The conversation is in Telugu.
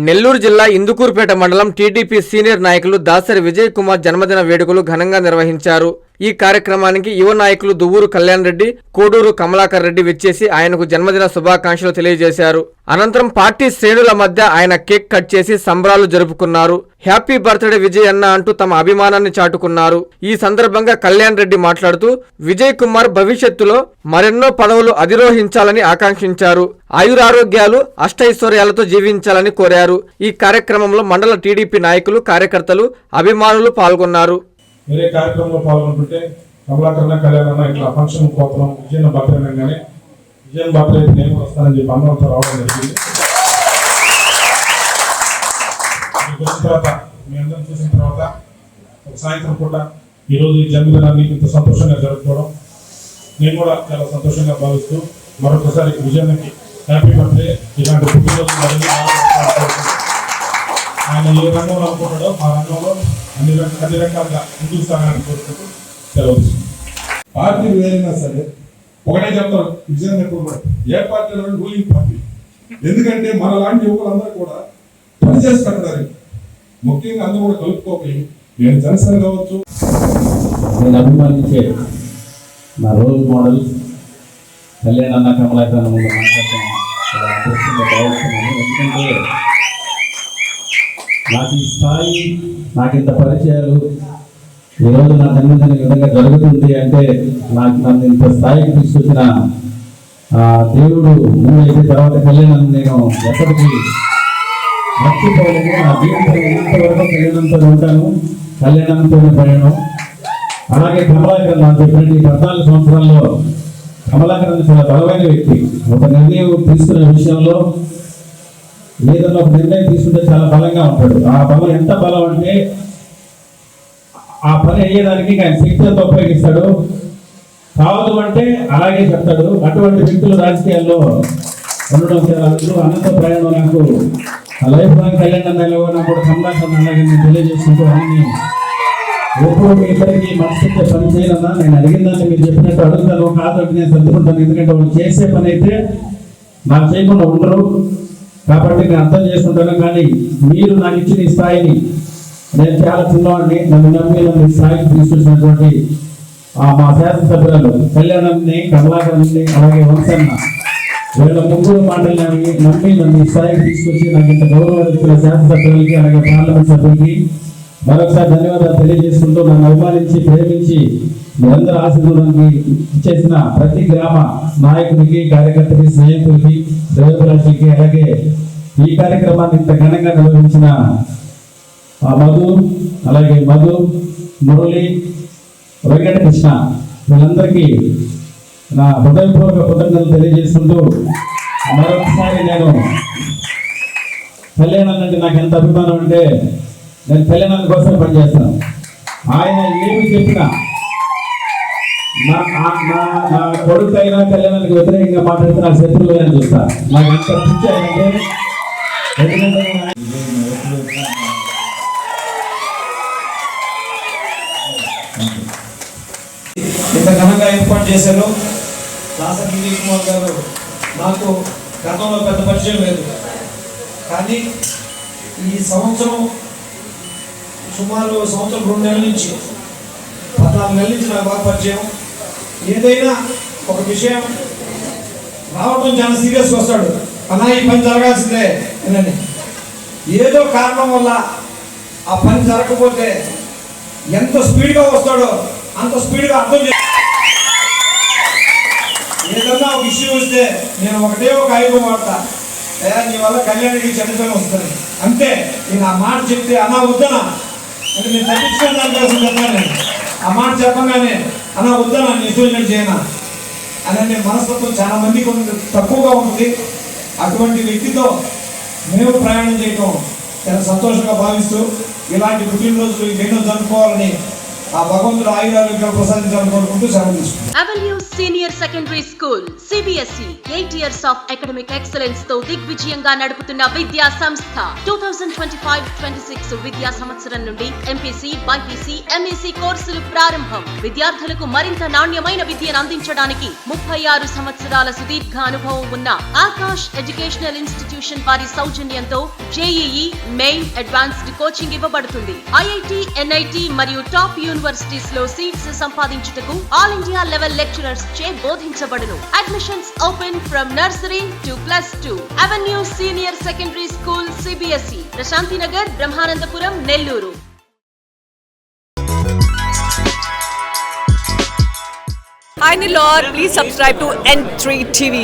నెల్లూరు జిల్లా ఇందుకూరుపేట మండలం టీడీపీ సీనియర్ నాయకులు దాసరి విజయ్ కుమార్ జన్మదిన వేడుకలు ఘనంగా నిర్వహించారు. ఈ కార్యక్రమానికి యువ నాయకులు దువ్వూరు కళ్యాణ్ రెడ్డి, కోడూరు కమలాకర్ రెడ్డి విచ్చేసి ఆయనకు జన్మదిన శుభాకాంక్షలు తెలియజేశారు. అనంతరం పార్టీ శ్రేణుల మధ్య ఆయన కేక్ కట్ చేసి సంబరాలు జరుపుకున్నారు. హ్యాపీ బర్త్డే విజయ్ అన్న అంటూ తమ అభిమానాన్ని చాటుకున్నారు. ఈ సందర్భంగా కళ్యాణ్ రెడ్డి మాట్లాడుతూ విజయ్ కుమార్ భవిష్యత్తులో మరెన్నో పదవులు అధిరోహించాలని ఆకాంక్షించారు. ఆయురారోగ్యాలు, అష్టైశ్వర్యాలతో జీవించాలని కోరారు. ఈ కార్యక్రమంలో మండల టీడీపీ నాయకులు, కార్యకర్తలు, అభిమానులు పాల్గొన్నారు. వేరే కార్యక్రమంలో పాల్గొంటుంటే కమలాకరణ, కళ్యాణ ఇట్లా ఫంక్షన్ పోతున్నాం. విజయన్ బర్త్డే అనగానే విజయన్ బర్త్డే అయితే నేను వస్తానని చెప్పి అందరంతో రావడం జరిగింది. వచ్చిన తర్వాత మీ అందరం చూసిన తర్వాత ఒక సాయంత్రం పూట ఈరోజు ఈ జన్మదినాన్ని ఇంత సంతోషంగా జరుపుకోవడం నేను కూడా చాలా సంతోషంగా భావిస్తూ మరొకసారి విజయానికి హ్యాపీ బర్త్డే. ఇలాంటి పుట్టినరోజు మరిన్ని ఆయన ఏ రంగంలో అనుకుంటాడో ఆ రంగంలో అన్ని రకాలుగా ముందుకు సాగాలని కోరుకుంటూ సెలవు. పార్టీ వేరైనా సరే ఒకటే చెప్తారు, విజయం ఎప్పుడు ఏ పార్టీలో రూలింగ్ పార్టీ. ఎందుకంటే మన లాంటి యువకులందరూ కూడా పనిచేసి పెట్టారు. ముఖ్యంగా అందరూ కూడా కలుపుకోపోయి నేను జనసేన కావచ్చు, నేను అభిమానించే నా రోల్ మోడల్ కళ్యాణ్ అన్న, కమలాకర్ అన్న ముందు మాట్లాడుతున్నాను. ఎందుకంటే నాకు ఈ స్థాయి, నాకు ఇంత పరిచయాలు, ఈరోజు నా జన్మదిన విధంగా జరుగుతుంది అంటే నన్ను ఇంత స్థాయికి తీసుకొచ్చిన దేవుడు ముందైతే తర్వాత కళ్యాణం నేను ఎప్పటికీ మర్చిపోలేను. నా జీవితంలో ఇంతవరకు కళ్యాణంతో ఉంటాను, కళ్యాణంతోనే ప్రయాణం. అలాగే కమలాకర్ నాకు చెప్పినట్టు 14 సంవత్సరాల్లో కమలాకర్ చాలా బలమైన వ్యక్తి. ఒక నిర్ణయం తీసుకునే విషయంలో ఏదన్నా ఒక నిర్ణయం తీసుకుంటే చాలా బలంగా ఉంటాడు. ఆ బలం ఎంత బలం అంటే ఆ పని అయ్యేదానికి ఆయన శక్తి అంతా ఉపయోగిస్తాడు. కావదు అంటే అలాగే చెప్తాడు. అటువంటి వ్యక్తులు రాజకీయాల్లో ఉండడం చాలా అనంత ప్రయాణం. నాకు ఆ లైఫ్ లాంగ్ కళ్యాణ్ అన్నలో నాకు కూడా కమలాకర్ అలాగే నేను తెలియజేసుకుంటూ అన్ని ఎప్పుడు మీ ఇద్దరికి మనసుతో పని చేయాలన్నా నేను అడిగిన దాన్ని మీరు చెప్పినట్టు అడుగుతాను, కాదంటే నేను సర్దుకుంటాను. ఎందుకంటే వాళ్ళు చేసే పని అయితే నాకు చేయకుండా ఉండరు కాబట్టి నేను అర్థం చేసుకుంటాను. కానీ మీరు నాకు ఇచ్చిన ఈ స్థాయిని, నేను చాలా చిన్నవాడిని, నన్ను నమ్మి ఈ స్థాయికి తీసుకొచ్చినటువంటి మా శాసనసభ్యులు కళ్యాణాన్ని, కమలాకరాన్ని, అలాగే వంశన్న, వీళ్ళ ముగ్గురు మాటలు నమ్మి నన్ను ఈ స్థాయికి తీసుకొచ్చి నాకు ఇంత గౌరవం ఇచ్చిన శాసనసభ్యులకి, అలాగే పార్లమెంట్ సభ్యులకి మరొకసారి ధన్యవాదాలు తెలియజేసుకుంటూ నన్ను అభిమానించి, ప్రేమించి మీరందరూ ఆశీర్వాదానికి ఇచ్చేసిన ప్రతి గ్రామ నాయకుడికి, కార్యకర్తకి, స్నేహితులకి, శ్రేయోభిలాషులకి, అలాగే ఈ కార్యక్రమాన్ని ఇంత ఘనంగా నిర్వహించిన మధు, అలాగే మురళి, వెంకటకృష్ణ, వీళ్ళందరికీ నా హృదయపూర్వక కృతజ్ఞతలు తెలియజేసుకుంటూ మరొకసారి నేను కళ్యాణ్ అంటే నాకు ఎంత అభిమానం అంటే నేను కళ్యాణ్ కోసం పనిచేస్తాను. ఆయన ఏమి చెప్పినా నా కొడుకు అయినా కళ్యాణానికి వ్యతిరేకంగా మాట్లాడితే నాకు శత్రువు అని చూస్తా. నాకు ఎంత పిచ్చి అంటే ఇంత ఘనంగా ఏర్పాటు చేశారు. దాసరి విజయ్ కుమార్ గారు నాకు గతంలో పెద్ద పరిచయం లేదు, కానీ ఈ సంవత్సరం సుమారు 2 నెలల నుంచి 14 నెలల నుంచి నాకు బాగా పరిచయం. ఏదైనా ఒక విషయం రావడం చాలా సీరియస్గా వస్తాడు, అన్నా ఈ పని జరగాల్సిందే అని. ఏదో కారణం వల్ల ఆ పని జరగకపోతే ఎంత స్పీడ్గా వస్తాడో అంత స్పీడ్గా అర్థం చే. ఏదన్నా ఒక ఇష్యూ వస్తే నేను ఒకటే ఒక ఆయుధం వాడతా, నీ వల్ల కళ్యాణికి చెడ్డతనం వస్తుంది అంతే. నేను ఆ మాట చెప్తే అన్నా వద్దనా అంటే నేను తప్పించుకునే దానికోసం చెప్తాను. ఆ మాట చెప్పగానే అన్నా వద్దనా నీ ఇష్టం చేయనా అని నేను మనస్తత్వం చాలా మందికి తక్కువగా ఉంటుంది. అటువంటి వ్యక్తితో మేము ప్రయాణం చేయటం చాలా సంతోషంగా భావిస్తూ ఇలాంటి పుట్టినరోజులు ఎన్నో జరుపుకోవాలని ఆ భగవంతుడు ఆయురాలు ప్రసాదించాలని కోరుకుంటూ సెలవు తీసుకుంటాం. Avenue Senior Secondary School CBSE 8 years of academic excellence తో దిగ్విజయంగా నడుపుతున్న విద్యా సంస్థ 2025-26 విద్యా సంవత్సరం నుండి MPC, BPC, MEC కోర్సులు ప్రారంభం. విద్యార్థులకు మరింత నాణ్యమైన విద్యను అందించడానికి 36 సంవత్సరాల సుదీర్ఘ అనుభవం ఉన్న ఆకాష్ ఎడ్యుకేషనల్ ఇన్స్టిట్యూషన్ వారి సౌజన్యంతో JEE మెయిన్ అడ్వాన్స్డ్ కోచింగ్ ఇవ్వబడుతుంది. IIT, NIT మరియు టాప్ యూనివర్సిటీస్ లో సీట్స్ సంపాదించుటకు ఆల్ ఇండియా లెవెల్ లెక్చరర్స్ చే బోధించబడును. Admissions open from nursery to +2. Avenue senior secondary school CBSE, Prashanti Nagar, Brahmanandapuram, Nellore. Hi Nilor, please subscribe to N3 TV.